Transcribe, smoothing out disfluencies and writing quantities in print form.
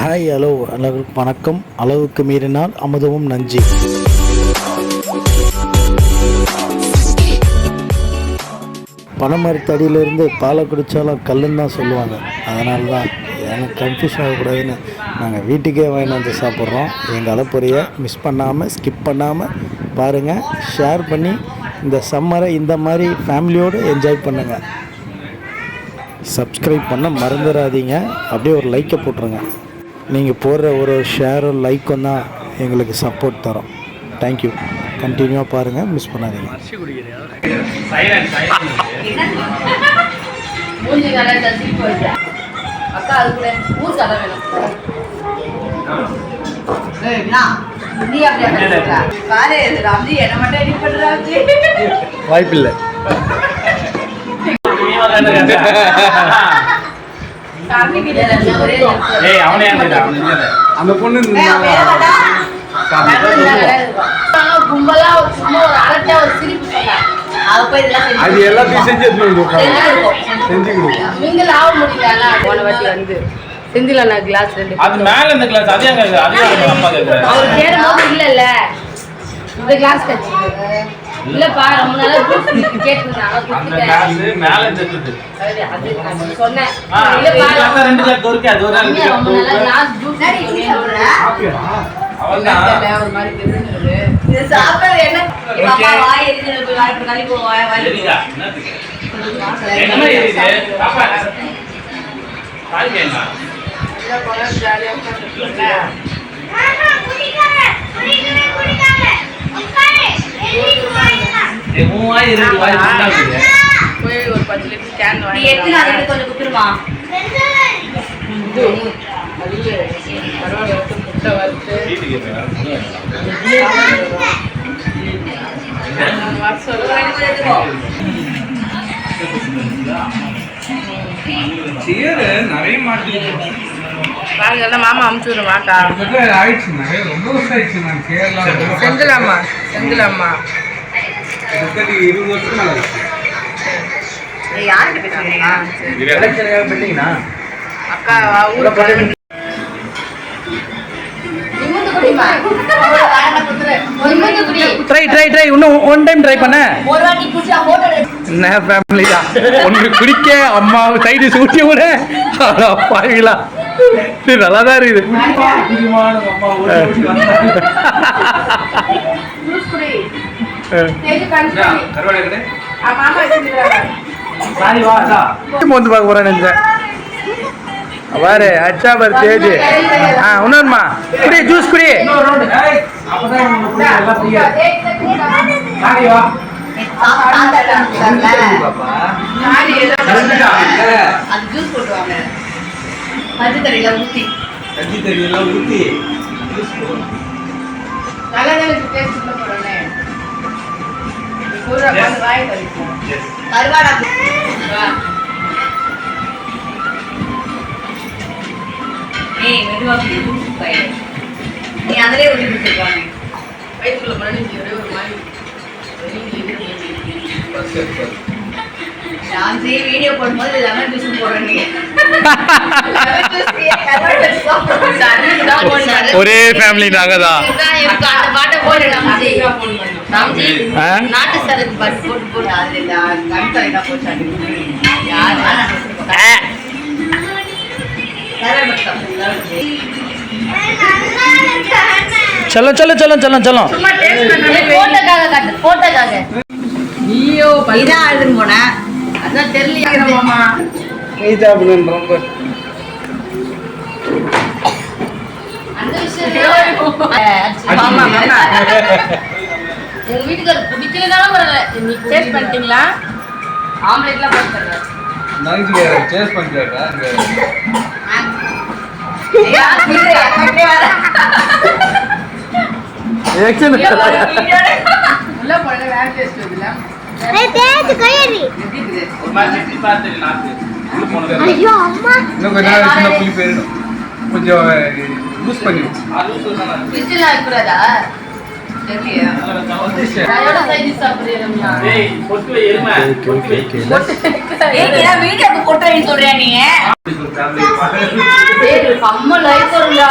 Hi hello எல்லாருக்கும் வணக்கம். அளவுக்கு மீறினால் அமுதமும் நஞ்சு. பனைமரத்தடியிலேருந்து பாலை குடித்தாலும் கல்லுன்னு தான் சொல்லுவாங்க. அதனால தான் எனக்கு கன்ஃபியூஷன் ஆகக்கூடாதுன்னு நாங்கள் வீட்டுக்கே வாங்கிட்டு வந்து சாப்பிட்றோம். எங்கள் அலப்பறையை மிஸ் பண்ணாமல் ஸ்கிப் பண்ணாமல் பாருங்கள், ஷேர் பண்ணி இந்த சம்மரை இந்த மாதிரி ஃபேமிலியோடு என்ஜாய் பண்ணுங்கள். சப்ஸ்கிரைப் பண்ண மறந்துடாதீங்க. அப்படியே ஒரு லைக்கை போட்டுருங்க. நீங்கள் போடுற ஒரு ஷேரும் லைக்கும் தான் எங்களுக்கு சப்போர்ட் தரோம். தேங்க்யூ. கண்டினியூவாக பாருங்கள், மிஸ் பண்ணாதீங்க. வாய்ப்பில்லை. அந்த பொண்ணு அது எல்லாத்தையும் செஞ்சு செஞ்சில கிளாஸ் அது மேல இந்த கிளாஸ் அதே அவர் கேடும்போது இல்ல இந்த கிளாஸ் கட்சி இல்லப்பா ரொம்ப நாளா கேட்டுருந்தாங்க அந்த கிளாஸ் மேல இருந்துது அது சொன்னேன் இல்லப்பா கிளாஸ் ரெண்டு கிளாஸ் இருக்கு அது ஒரு கிளாஸ் ஜூஸ் அவன்தான் ஒரு மாதிரி தெரிஞ்சது இது சாப்பிடுறது என்ன பாப்பா வாய் எரிஞ்சு போய் வாய் கலி போ வாய் சரிடா என்னது என்ன இது பாப்பா கால் கேங்க இத போற ஜாலியா உட்கார்ந்துட்டீங்க குடிக்காத உட்காரு ஏ மூவாய் இருக்கு வாய் குடிக்காத போய் ஒரு 10 லிட்டர் கேன் வாங்கி நீ எத்தனை அதை கொஞ்சம் குத்துருமா இது நல்ல பரவாயில்ல முட்டை வறுத்து நிறைய மாட்டேன் மாமா அமுச்சு விடுற மாட்டா ஆயிடுச்சு. நிறைய ரொம்ப வருஷம் ஆயிடுச்சு. நான் கேரளா செந்திலாமா 20 வருஷம் மேல யாருக்கு பேசுறீங்க? அக்கா ஊரை ட்ரை இன்னும் ஒன் டைம் ட்ரை பண்ண என்ன ஃபேமிலி தான் ஒன்று குடிக்க அம்மா சைடு சூட்டி விட பாருங்களா, இது நல்லா தான் இருக்குது. வந்து பார்க்க போறேன் நினைச்சேன். பாரு அச்சா பாரு தேஜ். இன்னொருமா குடி, ஜூஸ் குடி. நீ அதிலே ஒட்டி கொடுத்துருக்காங்க வயிற்றுக்குள்ள மறுபடியும் ஒரே ஒரு மாதிரி நான் வீடியோ போடும்போது லெமன் ஜூஸ் போடுறீங்க. ஒரே ஃபேமிலி நாங்க தான். அந்த பாட்டை போட்டு நாட்டு சரக்கு பஸ் போட்டு போட்டு அது கண்காணிக்கா போச்சாங்க. चलो चलो चलो चलो चलो போட்டோக்காக நீயோ இதான் அழுதுன்னு போனேன். அதான் தெரியல மாமா ரொம்ப அந்த விஷயம் உங்க வீட்டுக்காரர் பிடிக்கலனாலும் வரல. இன்னைக்கு டேஸ்ட் பண்ணிட்டீங்களா? ஆம்லெட்லாம் போட்டு தரல. சேஸ் பண்ணிட்டாங்க. உள்ள போன வேற டேஸ்ட் இருக்குல்ல. ஒரு மாதிரி செட்டி பார்த்து நாக்கு உள்ள போனது ஐயோ அம்மா இன்னும் கொஞ்ச நாள் சின்ன புளி போயிடும். கொஞ்சம் யூஸ் பண்ணிடும். அது சொன்னா ஃப்ரிட்ஜ்ல இருக்குறதா தெரியல. அதோட சைடு சாப்பிடுறீங்களா? டேய் பொட்டு எருமை பொட்டு ஏய் நீ வீடியோக்கு போட்டோ சொல்றியா நீ? ஏய் செம்ம லைஃப் வரும்டா